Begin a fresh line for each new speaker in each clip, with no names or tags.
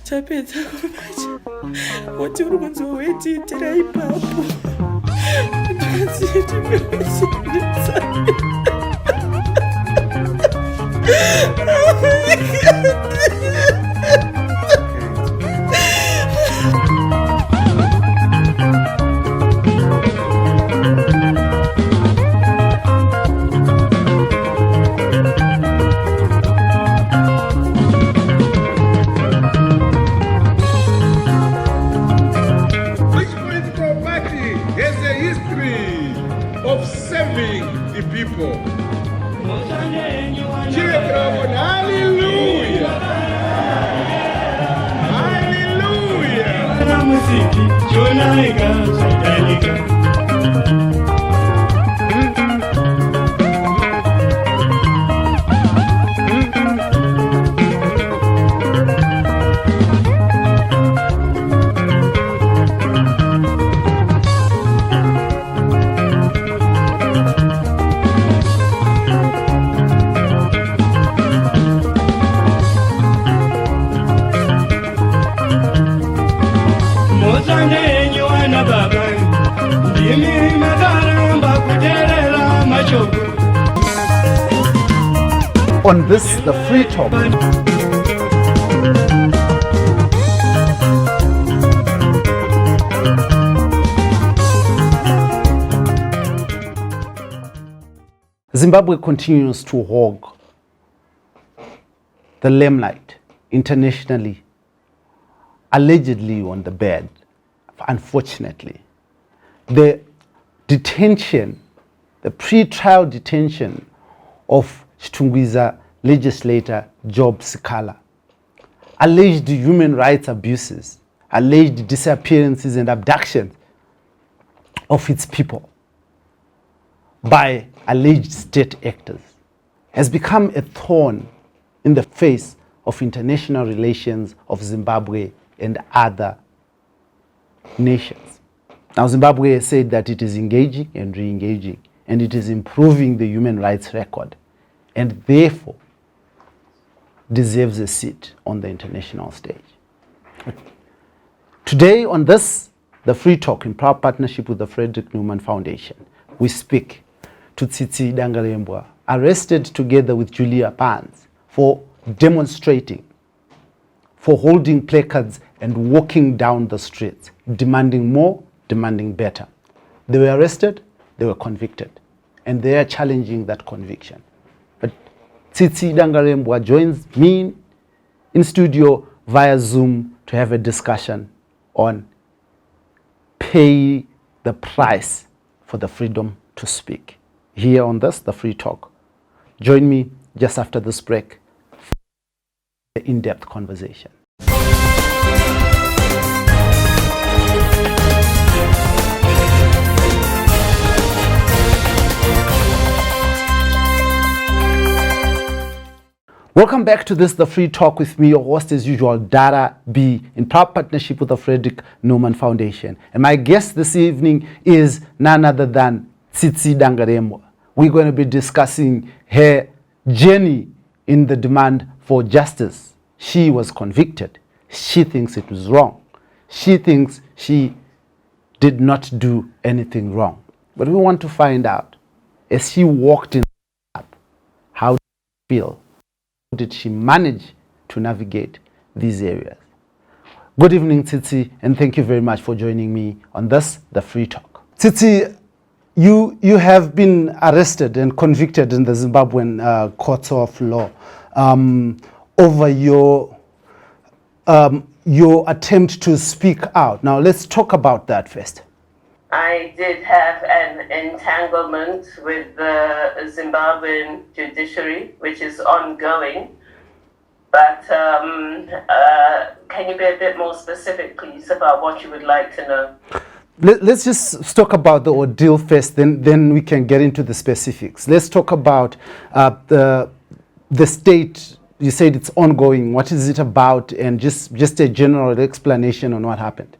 Chapedza kumacha woti uri kunzoweitiitira ipapo ndikazitipewechiisa
people. Hallelujah. Hallelujah.
On this, the Free Talk. Zimbabwe continues to hog the limelight internationally, allegedly on the bed, unfortunately. The detention, the pre-trial detention of Chitungwiza legislator Job Sikala, alleged human rights abuses, alleged disappearances and abductions of its people by alleged state actors, has become a thorn in the face of international relations of Zimbabwe and other nations. Now, Zimbabwe has said that it is engaging and re-engaging, and it is improving the human rights record, and therefore deserves a seat on the international stage. Today on this, the Free Talk, in proud partnership with the Frederick Newman Foundation, we speak to Tsitsi Dangarembga, arrested together with Julia Pans for demonstrating, for holding placards and walking down the streets, demanding more, demanding better. They were arrested, they were convicted, and they are challenging that conviction. But Tsitsi Dangarembga joins me in studio via Zoom to have a discussion on pay the price for the freedom to speak. Here on this, the Free Talk. Join me just after this break for the in-depth conversation. Welcome back to this, the Free Talk, with me, your host as usual, Dara B, in proud partnership with the Frederick Newman Foundation. And my guest this evening is none other than Tsitsi Dangarembga. We're going to be discussing her journey in the demand for justice. She was convicted. She thinks it was wrong. She thinks she did not do anything wrong. But we want to find out, as she walked in the path, how did she feel? How did she manage to navigate these areas? Good evening, Tsitsi, and thank you very much for joining me on this, the Free Talk. Tsitsi, you have been arrested and convicted in the Zimbabwean courts of law over your attempt to speak out. Now, let's talk about that first.
I did have an entanglement with the Zimbabwean judiciary, which is ongoing. But can you be a bit more specific, please, about what you would like to know?
Let's just talk about the ordeal first, then we can get into the specifics. Let's talk about the state. You said it's ongoing. What is it about? And just a general explanation on what happened.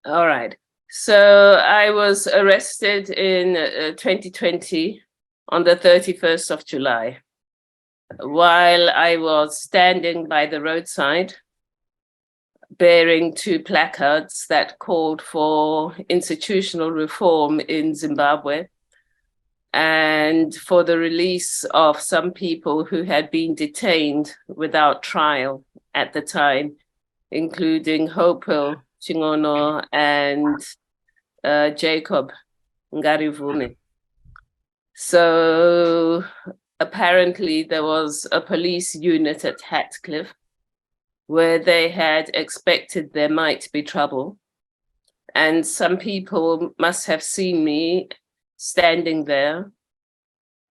All right. So I was arrested in 2020 on the 31st of July.
while I was standing by the roadside, bearing 2 placards that called for institutional reform in Zimbabwe and for the release of some people who had been detained without trial at the time, including Hopewell Chingono and Jacob Ngarivume. So apparently there was a police unit at Hatcliffe where they had expected there might be trouble. And some people must have seen me standing there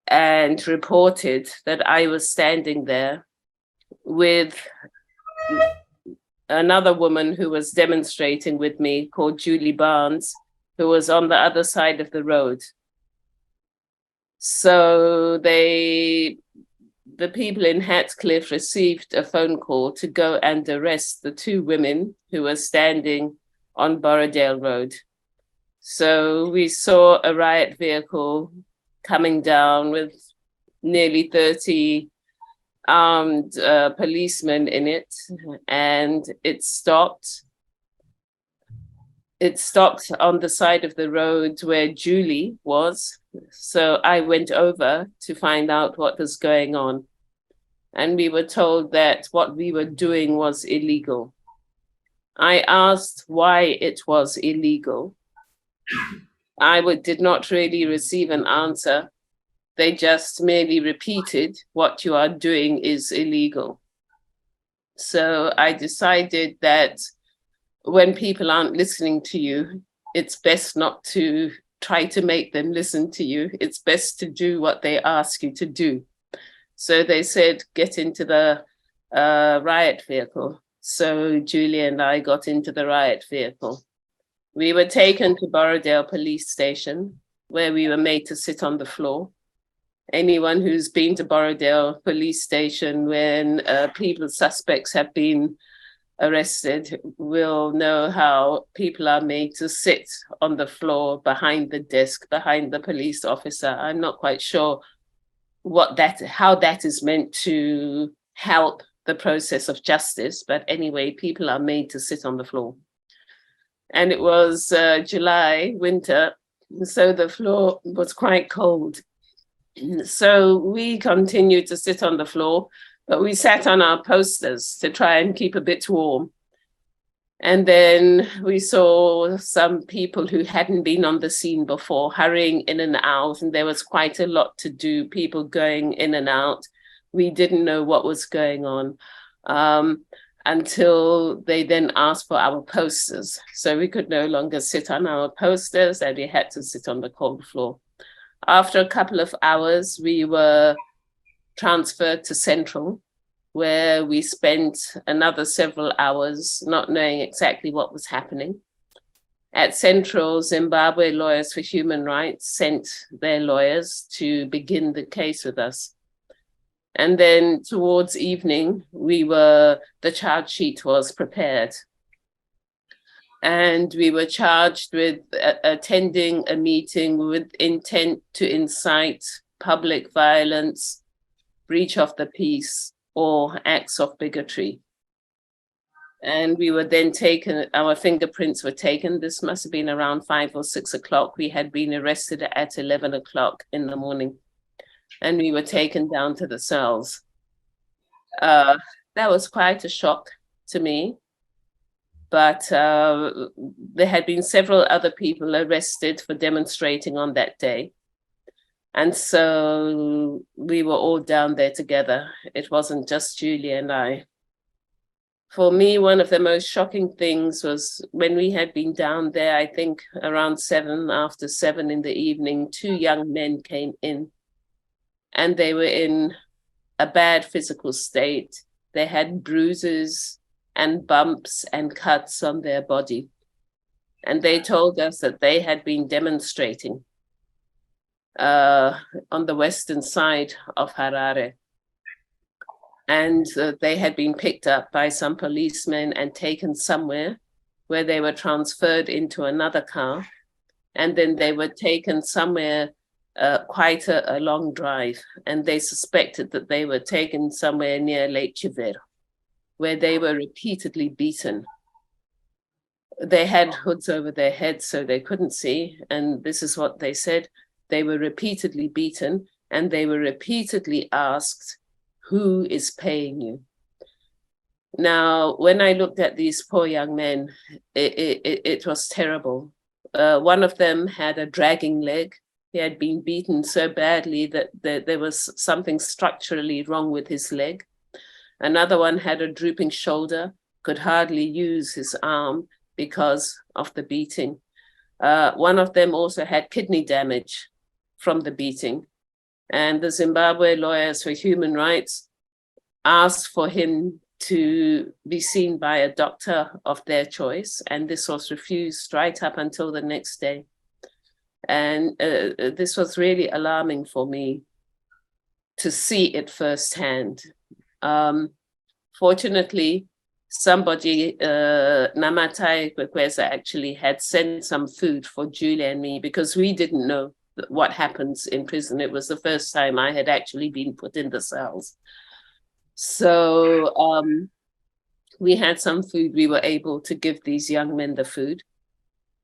and reported that I was standing there with another woman who was demonstrating with me called Julie Barnes, who was on the other side of the road. So the people in Hatcliffe received a phone call to go and arrest the 2 women who were standing on Borrowdale Road. So we saw a riot vehicle coming down with nearly 30 armed policemen in it, and it stopped. It stopped on the side of the road where Julie was. So I went over to find out what was going on. And we were told that what we were doing was illegal. I asked why it was illegal. I did not really receive an answer. They just merely repeated, what you are doing is illegal. So I decided that when people aren't listening to you, it's best not to try to make them listen to you. It's best to do what they ask you to do. So they said, get into the riot vehicle. So Julie and I got into the riot vehicle. We were taken to Borrowdale Police Station, where we were made to sit on the floor. Anyone who's been to Borrowdale Police Station when suspects have been arrested will know how people are made to sit on the floor behind the desk, behind the police officer. I'm not quite sure how that is meant to help the process of justice, but anyway, people are made to sit on the floor. And it was July, winter, so the floor was quite cold. So we continued to sit on the floor, but we sat on our posters to try and keep a bit warm. And then we saw some people who hadn't been on the scene before hurrying in and out, and there was quite a lot to do, people going in and out. We didn't know what was going on until they then asked for our posters. So we could no longer sit on our posters and we had to sit on the cold floor. After a couple of hours, we were transferred to Central, where we spent another several hours not knowing exactly what was happening. At Central, Zimbabwe Lawyers for Human Rights sent their lawyers to begin the case with us. And then towards evening, the charge sheet was prepared. And we were charged with attending a meeting with intent to incite public violence, breach of the peace, or acts of bigotry. And we were then taken, our fingerprints were taken. This must have been around 5 or 6 o'clock. We had been arrested at 11 o'clock in the morning. And we were taken down to the cells. That was quite a shock to me. But there had been several other people arrested for demonstrating on that day. And so we were all down there together. It wasn't just Julie and I. For me, one of the most shocking things was when we had been down there, I think around after 7 in the evening, 2 young men came in and they were in a bad physical state. They had bruises and bumps and cuts on their body. And they told us that they had been demonstrating on the western side of Harare. And they had been picked up by some policemen and taken somewhere where they were transferred into another car. And then they were taken somewhere quite a long drive, and they suspected that they were taken somewhere near Lake Chivero, where they were repeatedly beaten. They had hoods over their heads so they couldn't see, and this is what they said. They were repeatedly beaten, and they were repeatedly asked, who is paying you? Now, when I looked at these poor young men, it was terrible. One of them had a dragging leg. He had been beaten so badly that there was something structurally wrong with his leg. Another one had a drooping shoulder, could hardly use his arm because of the beating. One of them also had kidney damage from the beating. And the Zimbabwe Lawyers for Human Rights asked for him to be seen by a doctor of their choice, and this was refused right up until the next day. And this was really alarming for me to see it firsthand. Fortunately, somebody, Namatai Kwekweza, actually had sent some food for Julia and me, because we didn't know what happens in prison. It was the first time I had actually been put in the cells. So we had some food. We were able to give these young men the food.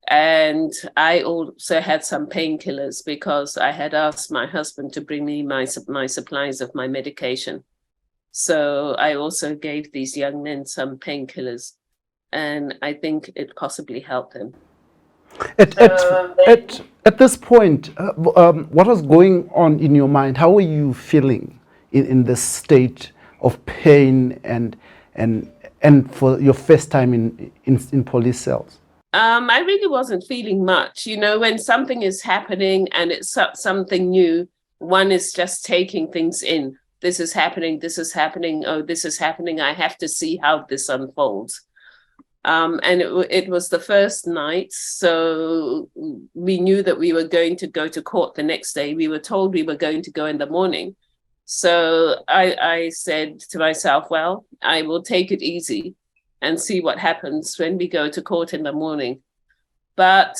And I also had some painkillers, because I had asked my husband to bring me my supplies of my medication. So I also gave these young men some painkillers, and I think it possibly helped them.
At this point, what was going on in your mind? How were you feeling in this state of pain and for your first time in police cells?
I really wasn't feeling much. You know, when something is happening and it's something new, one is just taking things in. This is happening, oh, this is happening. I have to see how this unfolds. And it was the first night, so we knew that we were going to go to court the next day. We were told we were going to go in the morning. So I said to myself, well, I will take it easy and see what happens when we go to court in the morning. But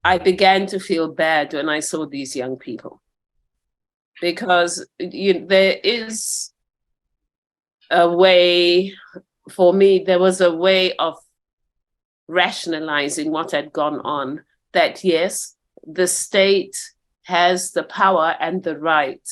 I began to feel bad when I saw these young people, because there is a way, for me, there was a way of rationalizing what had gone on, that yes, the state has the power and the right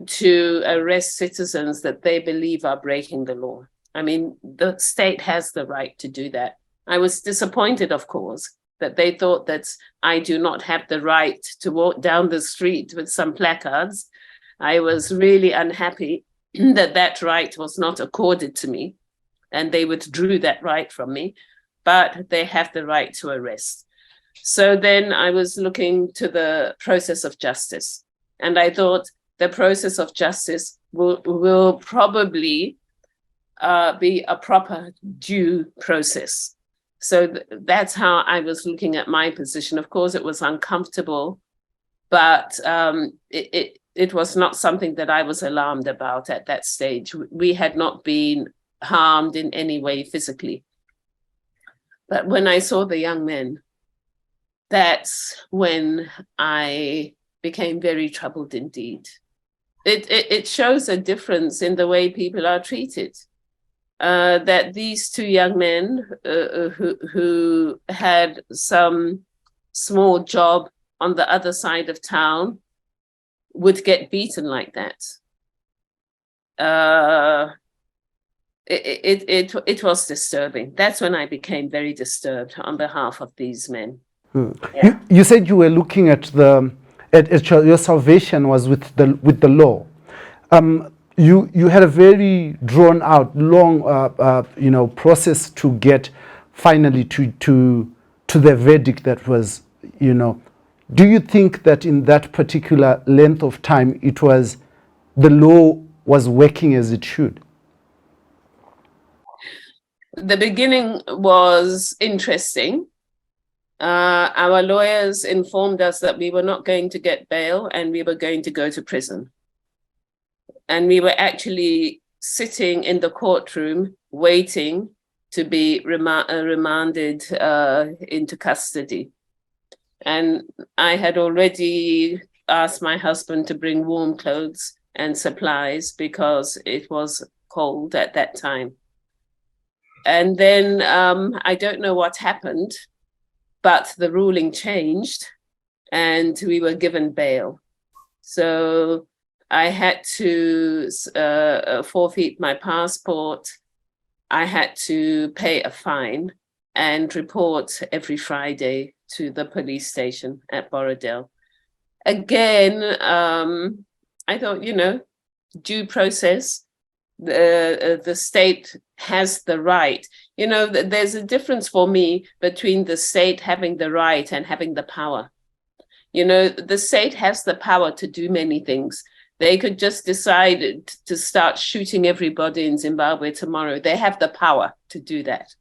to arrest citizens that they believe are breaking the law. I mean, the state has the right to do that. I was disappointed, of course, that they thought that I do not have the right to walk down the street with some placards. I was really unhappy that that right was not accorded to me, and they withdrew that right from me, but they have the right to arrest. So then I was looking to the process of justice, and I thought the process of justice will probably be a proper due process. So that's how I was looking at my position. Of course, it was uncomfortable, but it was not something that I was alarmed about at that stage. We had not been harmed in any way physically. But when I saw the young men, that's when I became very troubled indeed. It shows a difference in the way people are treated. That these two young men who had some small job on the other side of town would get beaten like that. It was disturbing. That's when I became very disturbed on behalf of these men.
Yeah. You said you were looking at your salvation was with the law. You had a very drawn out, long, process to get finally to the verdict that was, Do you think that in that particular length of time, the law was working as it should?
The beginning was interesting. Our lawyers informed us that we were not going to get bail and we were going to go to prison. And we were actually sitting in the courtroom waiting to be remanded into custody. And I had already asked my husband to bring warm clothes and supplies because it was cold at that time. And then I don't know what happened, but the ruling changed and we were given bail. So I had to forfeit my passport. I had to pay a fine and report every Friday to the police station at Borodale. Again, I thought, due process, the state has the right. There's a difference for me between the state having the right and having the power. The state has the power to do many things. They could just decide to start shooting everybody in Zimbabwe tomorrow. They have the power to do that.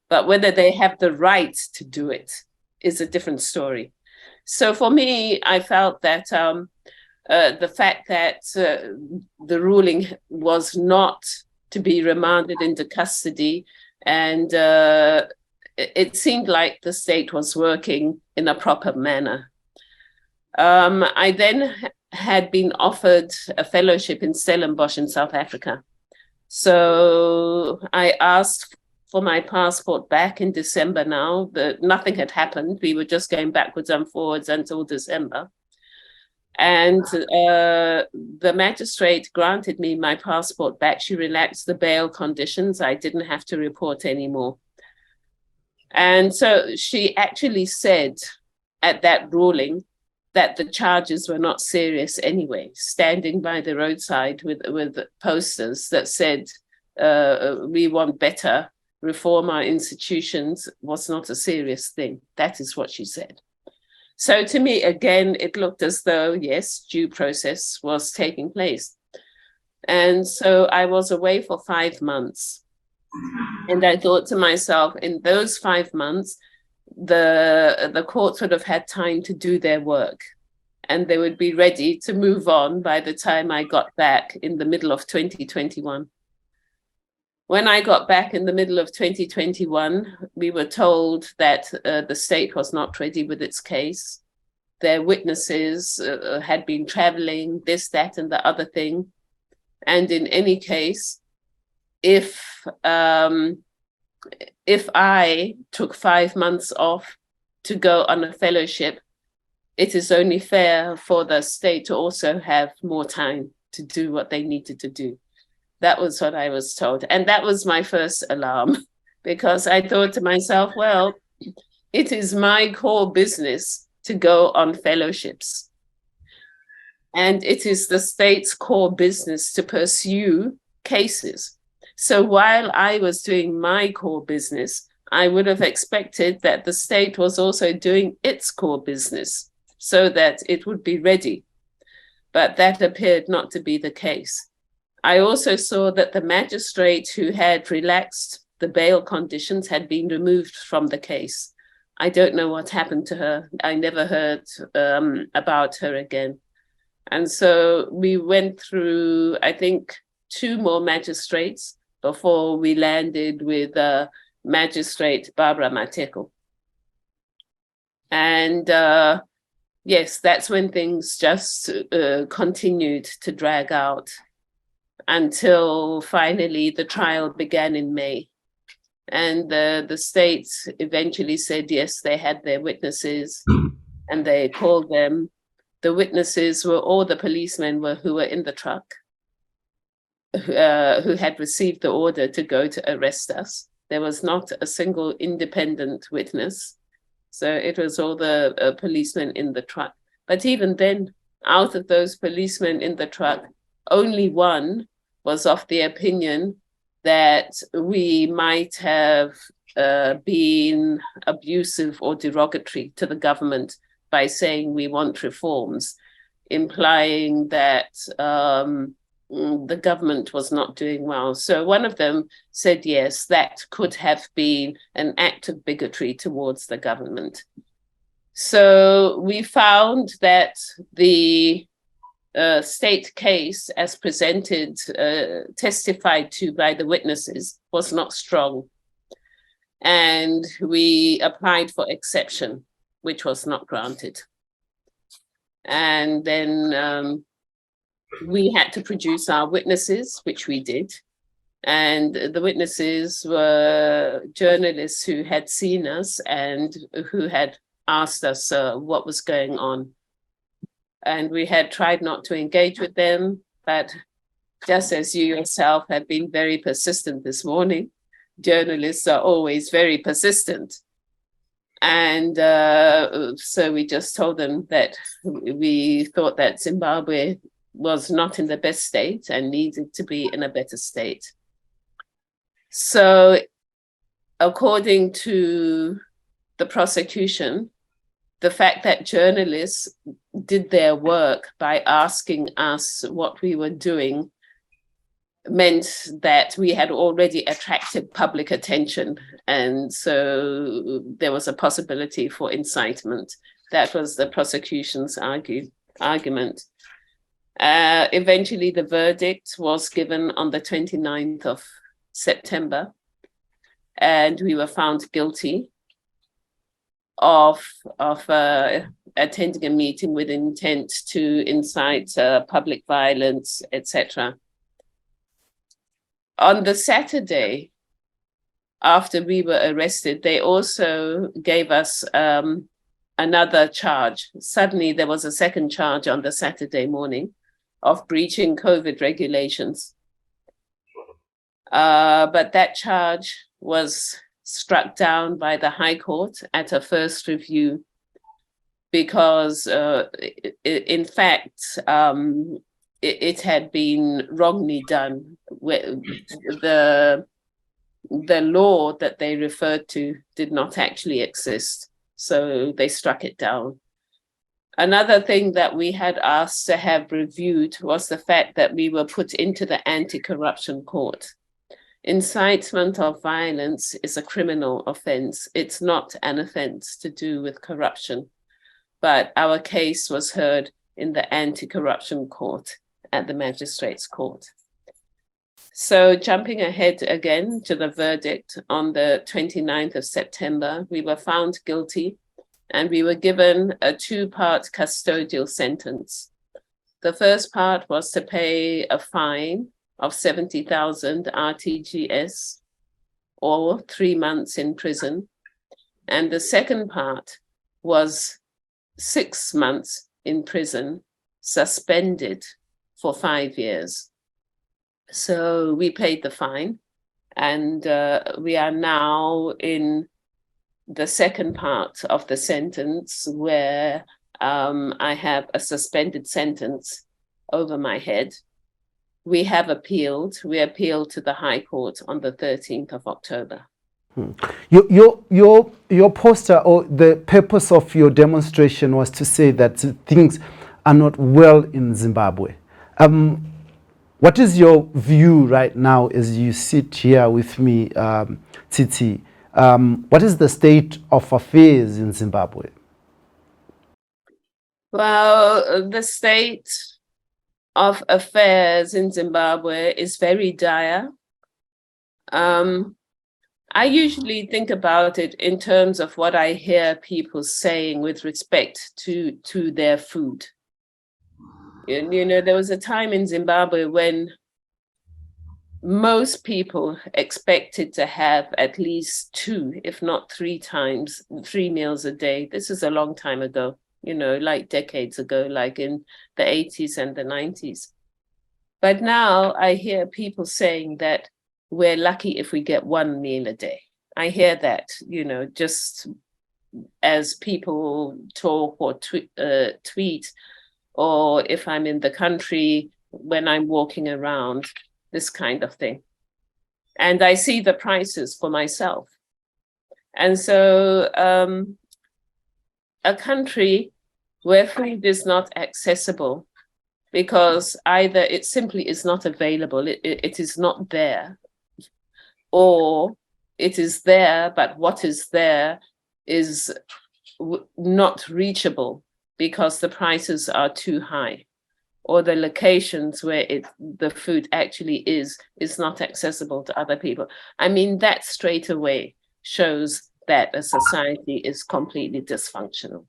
But whether they have the right to do it is a different story. So for me, I felt that the fact that the ruling was not to be remanded into custody, and it seemed like the state was working in a proper manner. I then had been offered a fellowship in Stellenbosch in South Africa. So I asked for my passport back in December now, but nothing had happened. We were just going backwards and forwards until December. And the magistrate granted me my passport back. She relaxed the bail conditions. I didn't have to report anymore. And so she actually said at that ruling that the charges were not serious anyway, standing by the roadside with posters that said, we want better, reform our institutions, was not a serious thing. That is what she said. So to me, again, it looked as though, yes, due process was taking place. And so I was away for 5 months. And I thought to myself, in those 5 months, the courts would have had time to do their work and they would be ready to move on by the time I got back in the middle of 2021. When I got back in the middle of 2021, we were told that the state was not ready with its case. Their witnesses had been traveling, this, that, and the other thing. And in any case, if I took 5 months off to go on a fellowship, it is only fair for the state to also have more time to do what they needed to do. That was what I was told. And that was my first alarm, because I thought to myself, well, it is my core business to go on fellowships. And it is the state's core business to pursue cases. So while I was doing my core business, I would have expected that the state was also doing its core business so that it would be ready. But that appeared not to be the case. I also saw that the magistrate who had relaxed the bail conditions had been removed from the case. I don't know what happened to her. I never heard about her again. And so we went through, I think, 2 more magistrates before we landed with Magistrate Barbara Mateko. And yes, that's when things just continued to drag out until finally the trial began in May. And the state eventually said, yes, they had their witnesses and they called them. The witnesses were all the policemen who were in the truck, who had received the order to go to arrest us. There was not a single independent witness. So it was all the policemen in the truck. But even then, out of those policemen in the truck, only one was of the opinion that we might have been abusive or derogatory to the government by saying we want reforms, implying that the government was not doing well. So one of them said, yes, that could have been an act of bigotry towards the government. So we found that the state case, as presented, testified to by the witnesses, was not strong. And we applied for exception. which was not granted. And then we had to produce our witnesses, which we did. And the witnesses were journalists who had seen us and who had asked us what was going on. And we had tried not to engage with them, but just as you yourself have been very persistent this morning, journalists are always very persistent. And so we just told them that we thought that Zimbabwe was not in the best state and needed to be in a better state. So according to the prosecution, the fact that journalists did their work by asking us what we were doing meant that we had already attracted public attention. And so there was a possibility for incitement. That was the prosecution's argument. Eventually, the verdict was given on the 29th of September, and we were found guilty of attending a meeting with intent to incite public violence, etc. On the Saturday, after we were arrested, they also gave us another charge. Suddenly, there was a second charge on the Saturday morning of breaching COVID regulations. But that charge was struck down by the High Court at a first review because, in fact, it had been wrongly done. The law that they referred to did not actually exist, so they struck it down. Another thing that we had asked to have reviewed was the fact that we were put into the anti-corruption court. Incitement of violence is a criminal offense. It's not an offense to do with corruption, but our case was heard in the anti-corruption court at the magistrates' court. So jumping ahead again to the verdict on the 29th of September, we were found guilty and we were given a two-part custodial sentence. The first part was to pay a fine of 70,000 RTGS or 3 months in prison. And the second part was 6 months in prison, suspended for 5 years. So we paid the fine, and we are now in the second part of the sentence where I have a suspended sentence over my head. We have appealed. We appealed to the High Court on the 13th of October. Your poster, or the purpose of your demonstration, was to say that things are not well in Zimbabwe. What is your view right now as you sit here with me, Tsitsi? What is the state of affairs in Zimbabwe? Well, the state of affairs in Zimbabwe is very dire. I usually think about it in terms of what I hear people saying with respect to their food. You know, there was a time in Zimbabwe when most people expected to have at least 2, if not 3 meals a day. This is a long time ago, you know, like decades ago, like in the 80s and the 90s. But now I hear people saying that we're lucky if we get 1 meal a day. I hear that, you know, just as people talk or tweet, or if I'm in the country, when I'm walking around, this kind of thing. And I see the prices for myself. And so a country where food is not accessible because either it simply is not available, it is not there, or it is there, but what is there is not reachable because the prices are too high, or the locations where the food actually is not accessible to other people. I mean, that straight away shows that a society is completely dysfunctional.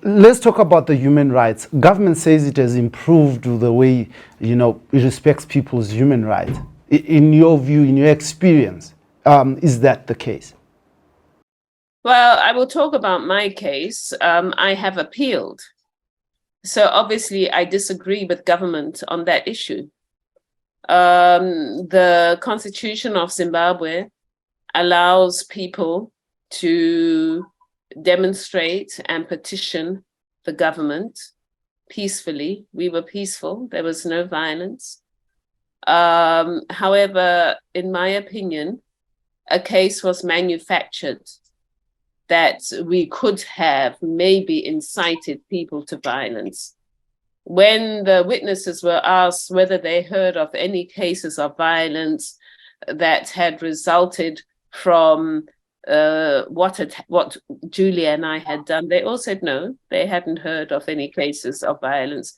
Let's talk about the human rights. Government says it has improved the way, it respects people's human rights. In your view, in your experience, is that the case?
Well, I will talk about my case. I have appealed. So obviously I disagree with government on that issue. The Constitution of Zimbabwe allows people to demonstrate and petition the government peacefully. We were peaceful. There was no violence. However, in my opinion, a case was manufactured that we could have maybe incited people to violence. When the witnesses were asked whether they heard of any cases of violence that had resulted from what Julie and I had done, they all said no, they hadn't heard of any cases of violence.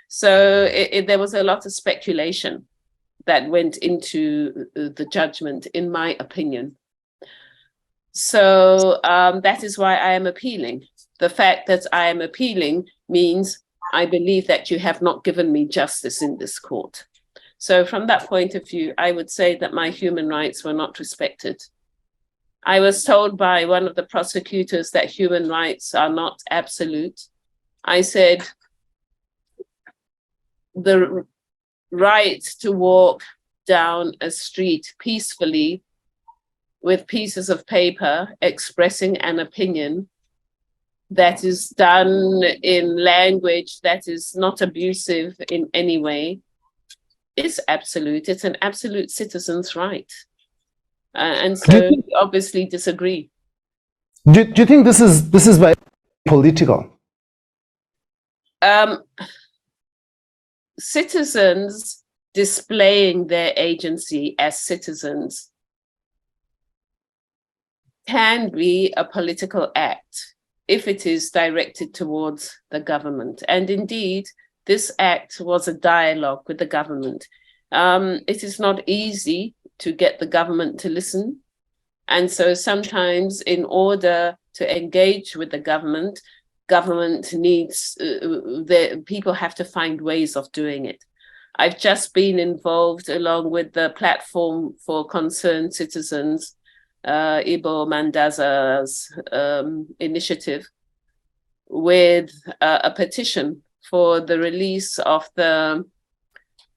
So there was a lot of speculation that went into the judgment, in my opinion. So that is why I am appealing. The fact that I am appealing means I believe that you have not given me justice in this court. So from that point of view, I would say that my human rights were not respected. I was told by one of the prosecutors that human rights are not absolute. I said, the right to walk down a street peacefully with pieces of paper expressing an opinion that is done in language that is not abusive in any way is absolute. It's an absolute citizen's right. And so we obviously disagree.
Do you think this is by political?
Citizens displaying their agency as citizens can be a political act if it is directed towards the government. And indeed, this act was a dialogue with the government. It is not easy to get the government to listen. And so sometimes in order to engage with the government needs, people have to find ways of doing it. I've just been involved along with the Platform for Concerned Citizens, Ibo Mandaza's initiative, with a petition for the release of the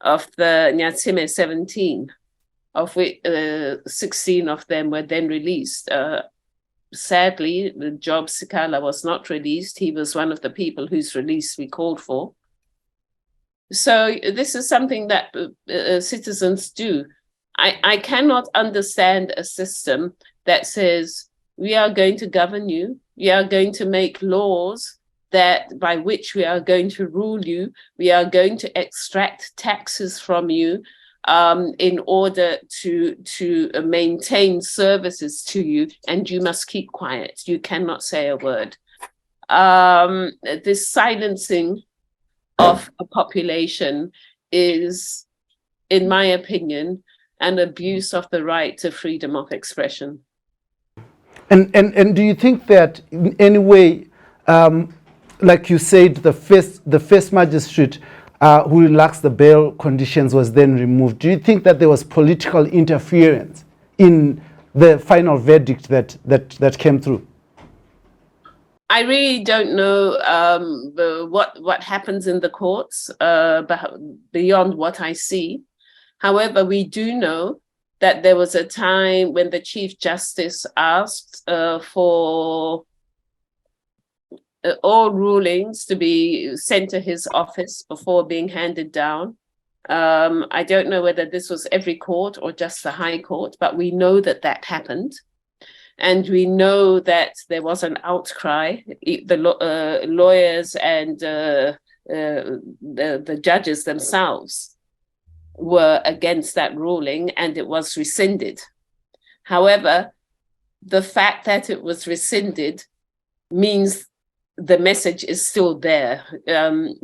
Nyatsime 17, of which 16 of them were then released. Sadly, Job Sikala was not released. He was one of the people whose release we called for. So this is something that citizens do. I cannot understand a system that says, we are going to govern you, we are going to make laws that by which we are going to rule you, we are going to extract taxes from you in order to maintain services to you, and you must keep quiet. You cannot say a word. This silencing of a population is, in my opinion, an abuse of the right to freedom of expression.
And do you think that in any way, like you said, the first magistrate who relaxed the bail conditions was then removed, do you think that there was political interference in the final verdict that came through?
I really don't know what happens in the courts beyond what I see. However, we do know that there was a time when the Chief Justice asked for all rulings to be sent to his office before being handed down. I don't know whether this was every court or just the High Court, but we know that that happened. And we know that there was an outcry. The lawyers and the judges themselves were against that ruling, and it was rescinded. However, the fact that it was rescinded means the message is still there.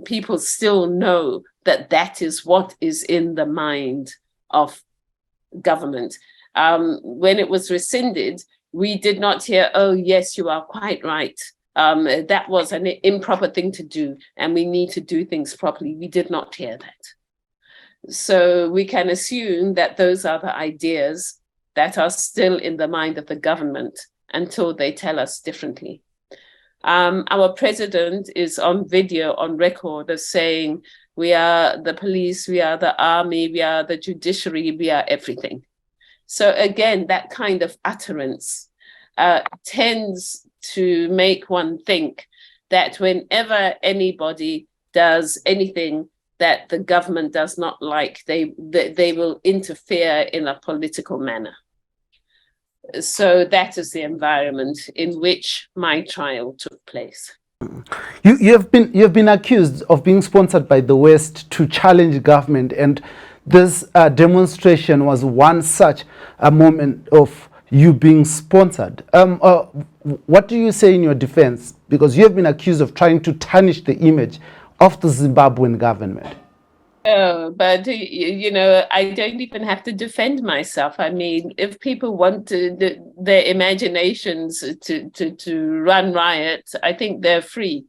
People still know that that is what is in the mind of government. When it was rescinded, we did not hear, oh, yes, you are quite right. That was an improper thing to do, and we need to do things properly. We did not hear that. So we can assume that those are the ideas that are still in the mind of the government until they tell us differently. Our president is on video, on record, of saying, we are the police, we are the army, we are the judiciary, we are everything. So again, that kind of utterance tends to make one think that whenever anybody does anything that the government does not like, they will interfere in a political manner. So that is the environment in which my trial took place.
You have been accused of being sponsored by the West to challenge government, and this demonstration was one such a moment of you being sponsored. What do you say in your defense? Because you have been accused of trying to tarnish the image of the Zimbabwean government.
But, you know, I don't even have to defend myself. I mean, if people want their imaginations to run riot, I think they're free.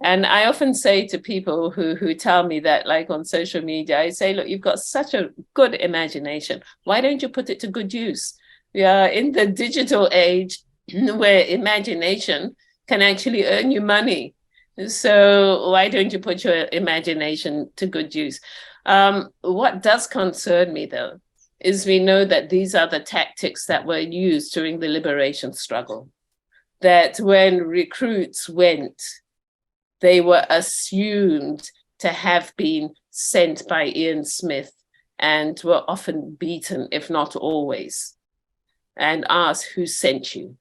And I often say to people who tell me that, like on social media, I say, look, you've got such a good imagination. Why don't you put it to good use? We are in the digital age where imagination can actually earn you money. So why don't you put your imagination to good use? What does concern me, though, is we know that these are the tactics that were used during the liberation struggle. That when recruits went, they were assumed to have been sent by Ian Smith and were often beaten, if not always, and asked, who sent you?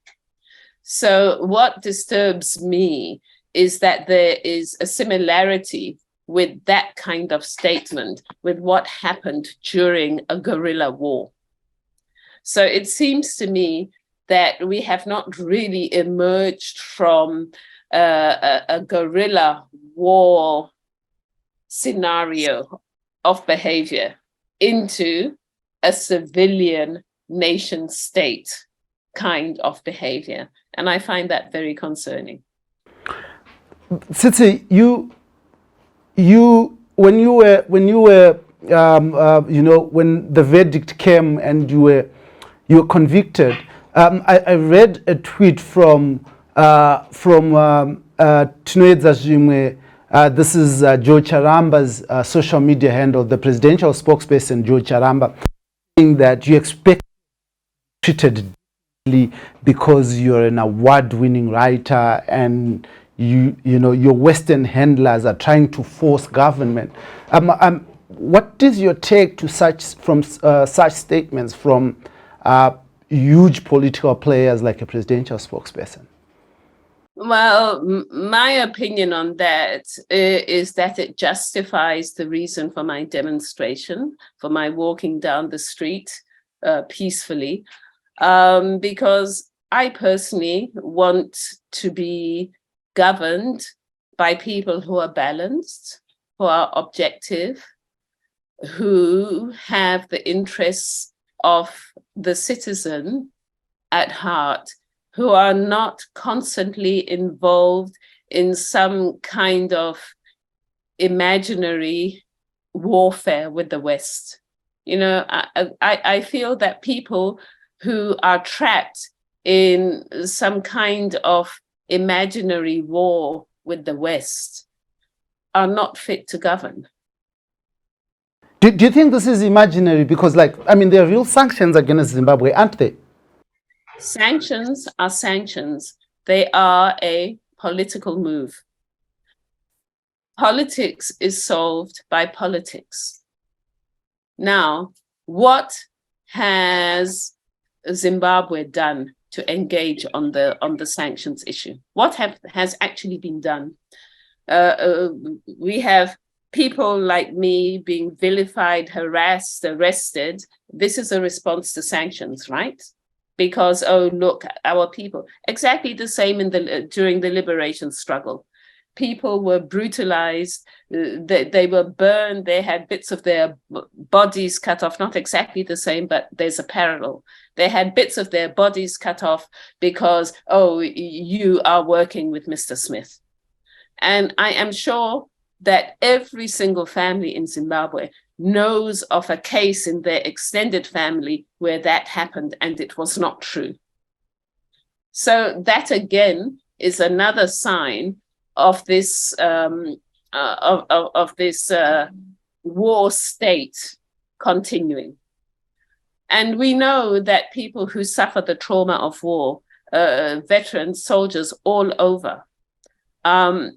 So what disturbs me is that there is a similarity with that kind of statement with what happened during a guerrilla war. So it seems to me that we have not really emerged from a guerrilla war scenario of behavior into a civilian nation state kind of behavior. And I find that very concerning.
Tsitsi, when the verdict came and you were convicted, I read a tweet from Tinoedza Zvimwe. This is Joe Charamba's social media handle, the presidential spokesperson Joe Charamba, saying that you expect to be treated because you're an award-winning writer and you know your Western handlers are trying to force government. What is your take to such statements from huge political players like a presidential spokesperson?
Well, my opinion on that is that it justifies the reason for my demonstration, for my walking down the street peacefully, because I personally want to be governed by people who are balanced, who are objective, who have the interests of the citizen at heart, who are not constantly involved in some kind of imaginary warfare with the West. You know, I feel that people who are trapped in some kind of imaginary war with the West are not fit to govern.
Do you think this is imaginary? Because, there are real sanctions against Zimbabwe, aren't they?
Sanctions are sanctions. They are a political move. Politics is solved by politics. Now, what has Zimbabwe done to engage on the sanctions issue? What has actually been done? We have people like me being vilified, harassed, arrested. This is a response to sanctions, right? Because, oh, look, our people. Exactly the same during the liberation struggle. people were brutalized, they were burned, they had bits of their bodies cut off, not exactly the same, but there's a parallel. They had bits of their bodies cut off because, oh, you are working with Mr. Smith. And I am sure that every single family in Zimbabwe knows of a case in their extended family where that happened and it was not true. So that again is another sign of this war state continuing. And we know that people who suffer the trauma of war, veterans, soldiers all over, are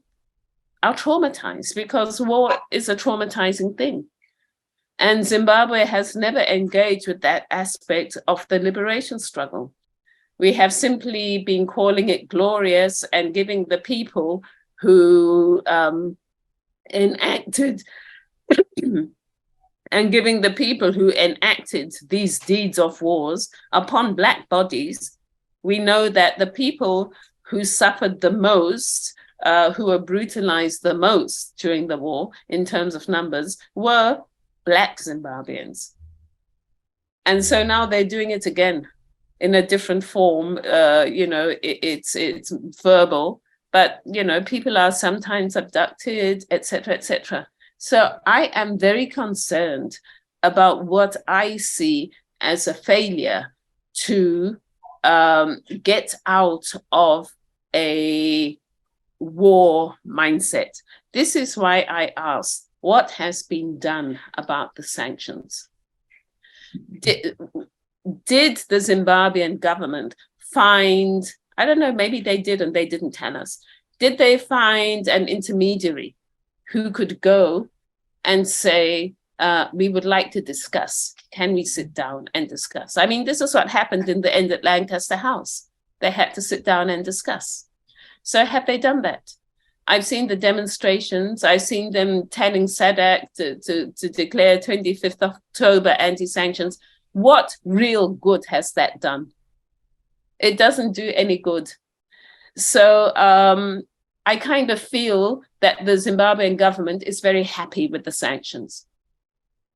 traumatized because war is a traumatizing thing. And Zimbabwe has never engaged with that aspect of the liberation struggle. We have simply been calling it glorious and giving the people who enacted these deeds of wars upon Black bodies. We know that the people who suffered the most, who were brutalized the most during the war in terms of numbers, were Black Zimbabweans. And so now they're doing it again in a different form. It's verbal, but people are sometimes abducted, etc., etc. So I am very concerned about what I see as a failure to get out of a war mindset. This is why I asked, what has been done about the sanctions? Did the Zimbabwean government find, I don't know, maybe they did and they didn't tell us, did they find an intermediary who could go and say, we would like to discuss, can we sit down and discuss? I mean, this is what happened in the end at Lancaster House. They had to sit down and discuss. So have they done that? I've seen the demonstrations. I've seen them telling SADC to declare 25th October anti-sanctions. What real good has that done? It doesn't do any good. So I kind of feel that the Zimbabwean government is very happy with the sanctions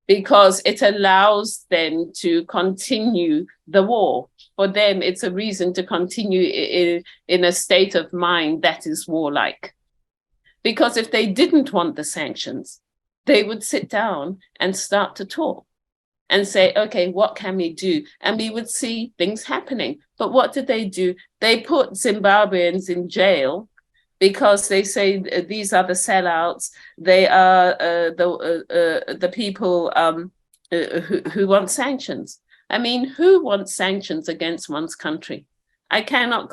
because it allows them to continue the war. For them, it's a reason to continue in a state of mind that is warlike. Because if they didn't want the sanctions, they would sit down and start to talk and say, okay, what can we do? And we would see things happening. But what did they do? They put Zimbabweans in jail because they say these are the sellouts. They are the people who want sanctions. I mean, who wants sanctions against one's country? I cannot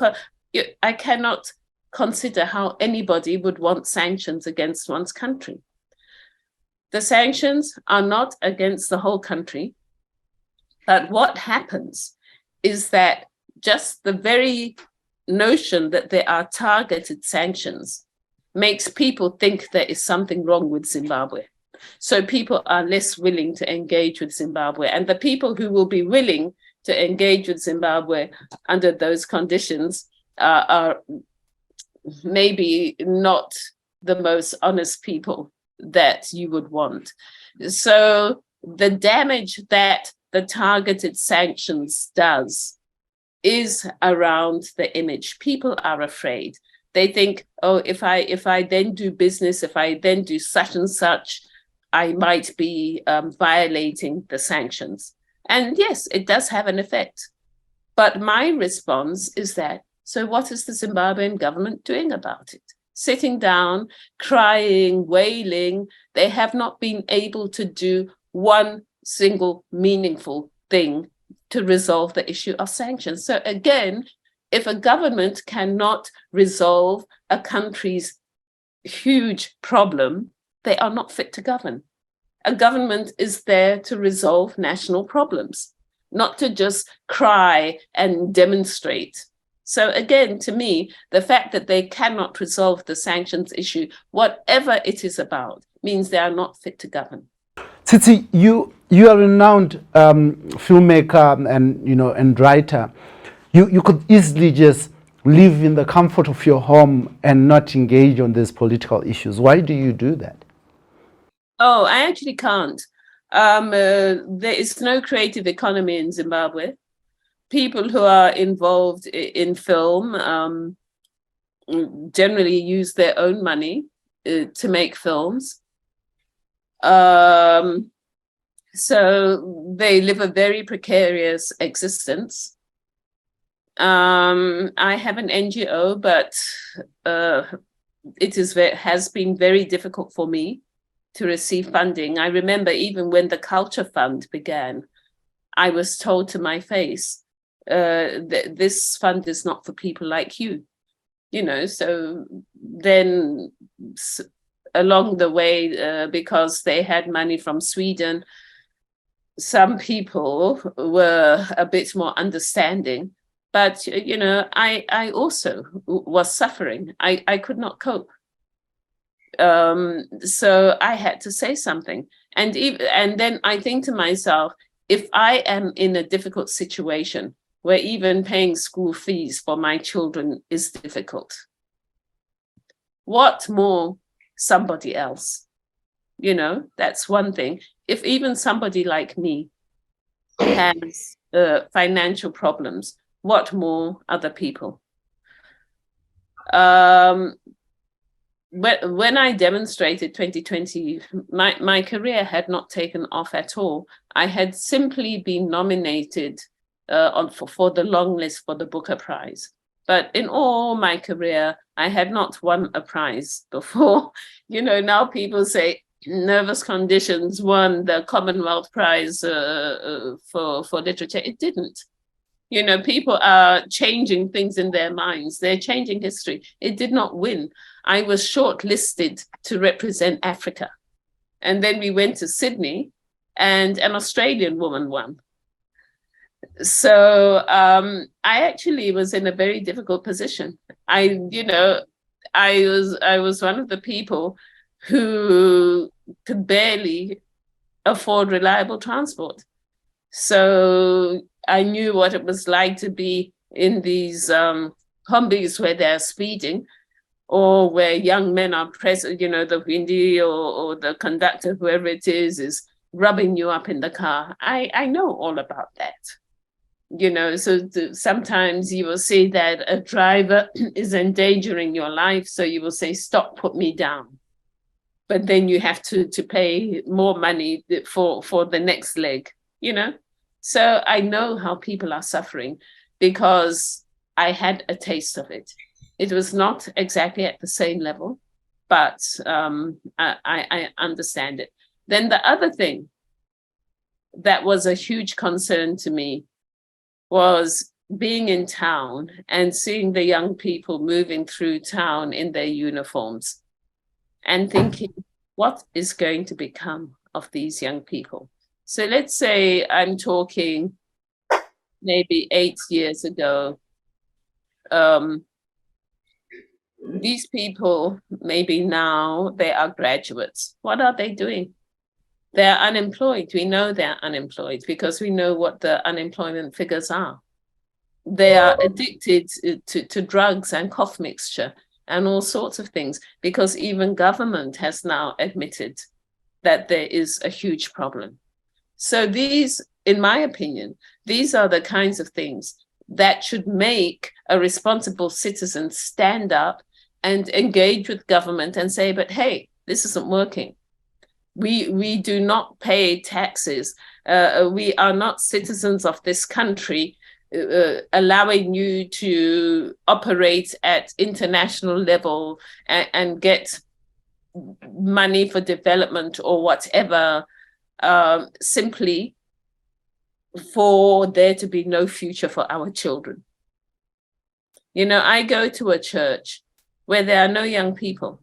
consider how anybody would want sanctions against one's country. The sanctions are not against the whole country, but what happens is that just the very notion that there are targeted sanctions makes people think there is something wrong with Zimbabwe. So people are less willing to engage with Zimbabwe, and the people who will be willing to engage with Zimbabwe under those conditions are maybe not the most honest people that you would want. So the damage that the targeted sanctions does is around the image. People are afraid. They think, oh, if I then do business, if I then do such and such, I might be violating the sanctions. And yes, it does have an effect. But my response is that, so what is the Zimbabwean government doing about it? Sitting down, crying, wailing. They have not been able to do one single meaningful thing to resolve the issue of sanctions. So again, if a government cannot resolve a country's huge problem, they are not fit to govern. A government is there to resolve national problems, not to just cry and demonstrate. So again, to me, the fact that they cannot resolve the sanctions issue, whatever it is about, means they are not fit to govern.
Tsitsi, you are a renowned filmmaker and writer. You could easily just live in the comfort of your home and not engage on these political issues? Why do you do that?
Oh, I actually can't. There is no creative economy in Zimbabwe. People who are involved in film generally use their own money to make films. So they live a very precarious existence. I have an NGO, but has been very difficult for me to receive funding. I remember even when the Culture Fund began, I was told to my face, this fund is not for people like you. So then along the way, because they had money from Sweden, some people were a bit more understanding. But, I also was suffering. I could not cope. So I had to say something. And then I think to myself, if I am in a difficult situation where even paying school fees for my children is difficult, what more somebody else? That's one thing. If even somebody like me has financial problems, what more other people? When I demonstrated 2020, my career had not taken off at all. I had simply been nominated for the long list for the Booker Prize. But in all my career, I had not won a prize before. Now people say Nervous Conditions won the Commonwealth Prize for literature. It didn't. People are changing things in their minds. They're changing history. It did not win. I was shortlisted to represent Africa. And then we went to Sydney and an Australian woman won. So I actually was in a very difficult position. I was one of the people who could barely afford reliable transport. So I knew what it was like to be in these combis where they're speeding, or where young men are present, the windy or the conductor, whoever it is rubbing you up in the car. I know all about that. So sometimes you will see that a driver is endangering your life. So you will say, stop, put me down. But then you have to pay more money for the next leg, So I know how people are suffering because I had a taste of it. It was not exactly at the same level, but I understand it. Then the other thing that was a huge concern to me was being in town and seeing the young people moving through town in their uniforms and thinking, what is going to become of these young people? So let's say I'm talking maybe 8 years ago. These people, maybe now they are graduates. What are they doing? They're unemployed. We know they're unemployed because we know what the unemployment figures are. They are addicted to drugs and cough mixture and all sorts of things, because even government has now admitted that there is a huge problem. So these, in my opinion, these are the kinds of things that should make a responsible citizen stand up and engage with government and say, but hey, this isn't working. We do not pay taxes. We are not citizens of this country, allowing you to operate at international level and get money for development or whatever, simply for there to be no future for our children. I go to a church where there are no young people.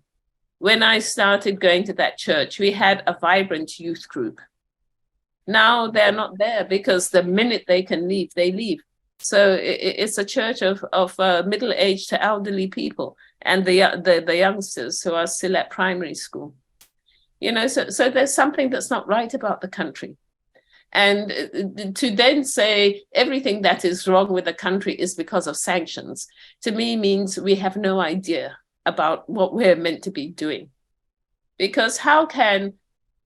When I started going to that church, we had a vibrant youth group. Now they're not there because the minute they can leave, they leave. So it's a church of middle-aged to elderly people and the youngsters who are still at primary school. So there's something that's not right about the country. And to then say everything that is wrong with the country is because of sanctions, to me means we have no idea about what we're meant to be doing. Because how can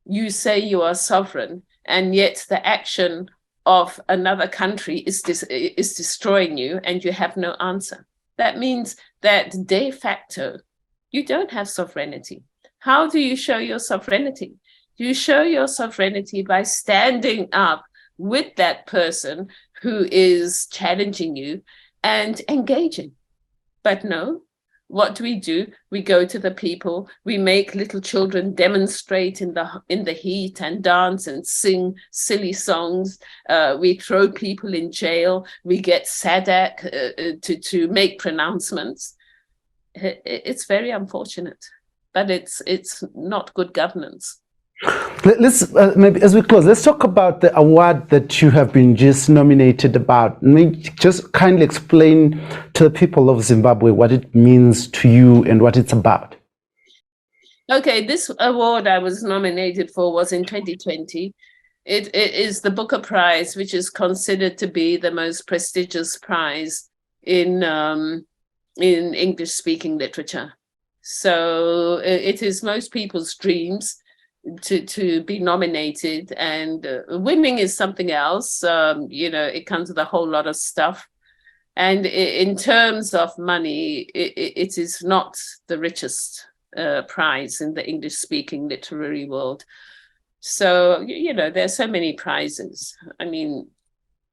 you say you are sovereign and yet the action of another country is destroying you and you have no answer? That means that de facto, you don't have sovereignty. How do you show your sovereignty? You show your sovereignty by standing up with that person who is challenging you and engaging. But no, what do? We go to the people, we make little children demonstrate in the heat and dance and sing silly songs. We throw people in jail. We get SADC to make pronouncements. It's very unfortunate, but it's not good governance.
Let's maybe as we close, let's talk about the award that you have been just nominated about. Maybe just kindly explain to the people of Zimbabwe what it means to you and what it's about.
Okay, this award I was nominated for was in 2020. It is the Booker Prize, which is considered to be the most prestigious prize in English-speaking literature. So it is most people's dreams to be nominated, and winning is something else. It comes with a whole lot of stuff. And in terms of money, it is not the richest prize in the English-speaking literary world. So, there's so many prizes. I mean,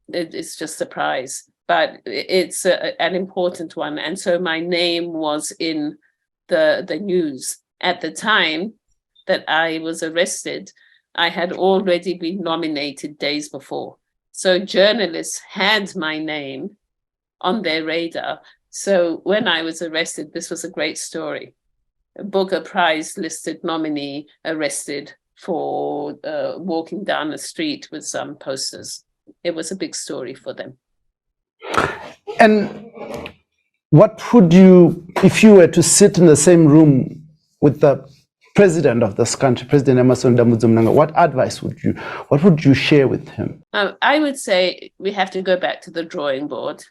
it's just a prize, but it's an important one. And so my name was in the news. At the time that I was arrested, I had already been nominated days before. So journalists had my name on their radar. So when I was arrested, this was a great story. A Booker Prize listed nominee arrested for walking down the street with some posters. It was a big story for them.
And what would you, if you were to sit in the same room with the president of this country, President Emmerson Damuzumnanga, what would you share with him?
I would say we have to go back to the drawing board.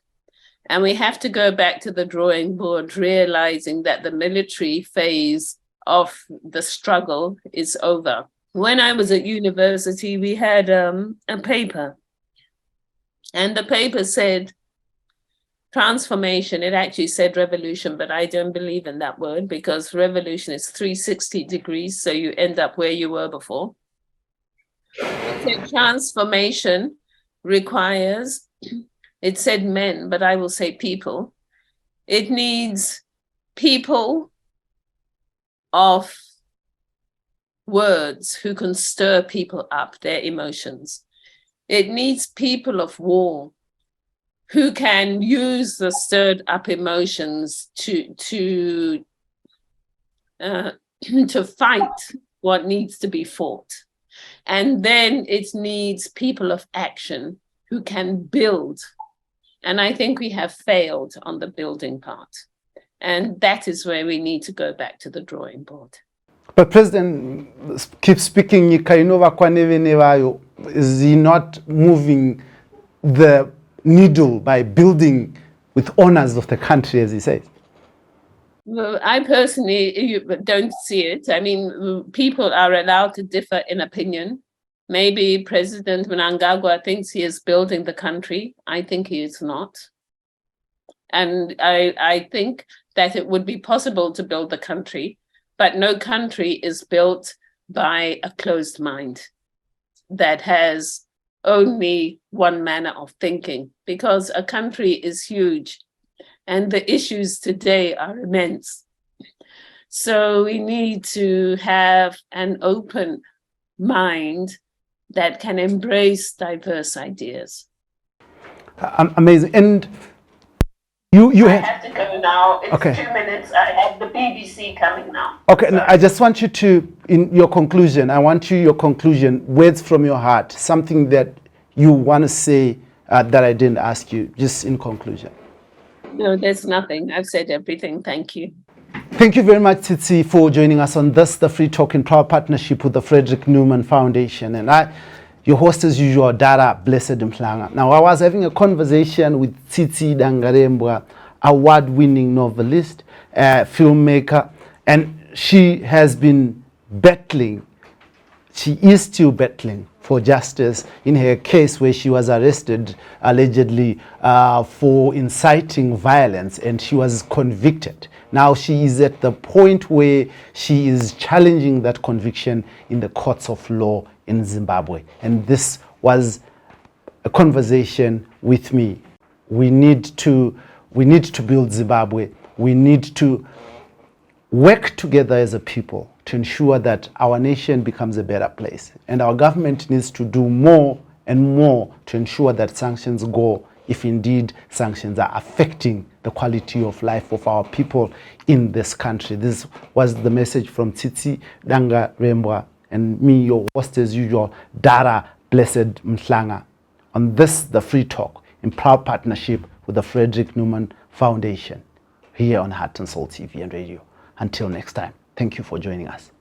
And we have to go back to the drawing board, realizing that the military phase of the struggle is over. When I was at university, we had a paper. And the paper said transformation. It actually said revolution, but I don't believe in that word, because revolution is 360 degrees, so you end up where you were before. It said transformation requires, it said men, but I will say people. It needs people of words who can stir people up, their emotions. It needs people of war who can use the stirred up emotions to fight what needs to be fought. And then it needs people of action who can build. And I think we have failed on the building part. And that is where we need to go back to the drawing board.
But President keeps speaking, is he not moving the needle by building with honors of the country, as he says?
Well, I personally don't see it. I mean, people are allowed to differ in opinion. Maybe President Mnangagwa thinks he is building the country. I think he is not. And I think that it would be possible to build the country, but no country is built by a closed mind that has only one manner of thinking, because a country is huge and the issues today are immense. So we need to have an open mind that can embrace diverse ideas.
Amazing. And you
have to go now. It's
okay.
2 minutes. I have the BBC coming now.
Okay, now I just want you to, in your conclusion, your conclusion, words from your heart, something that you want to say that I didn't ask you, just in conclusion.
No, there's nothing. I've said everything. Thank you.
Thank you very much, Tsitsi, for joining us on this, the Free Talk in proud partnership with the Frederick Newman Foundation. And Your host as usual, Dara Blessed Mhlanga. Now, I was having a conversation with Tsitsi Dangarembga, award-winning novelist, filmmaker, and she has been battling, she is still battling for justice in her case where she was arrested allegedly for inciting violence, and she was convicted. Now she is at the point where she is challenging that conviction in the courts of law in Zimbabwe. And this was a conversation with me. We need to build Zimbabwe. We need to work together as a people to ensure that our nation becomes a better place. And our government needs to do more and more to ensure that sanctions go, if indeed sanctions are affecting the quality of life of our people in this country. This was the message from Tsitsi Dangarembga and me, your host as usual, Dara Blessed Mhlanga, on this, The Free Talk, in proud partnership with the Frederick Newman Foundation, here on Heart and Soul TV and Radio. Until next time, thank you for joining us.